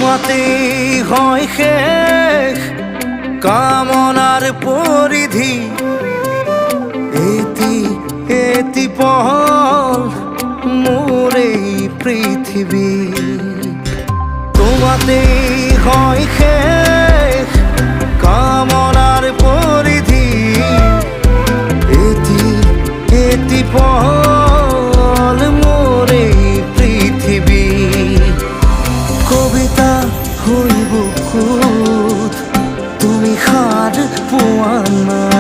তোমাতেই হয় শেষ কামনার পরিধি, এতি এতি পহল মোর এই পৃথিবী। তোমাতেই হয় শেষ কামনার পরিধি, এতি এতি পহল মোর এই পৃথিবী। কবিতা হইব খুদ তুমি হার পোৱা না।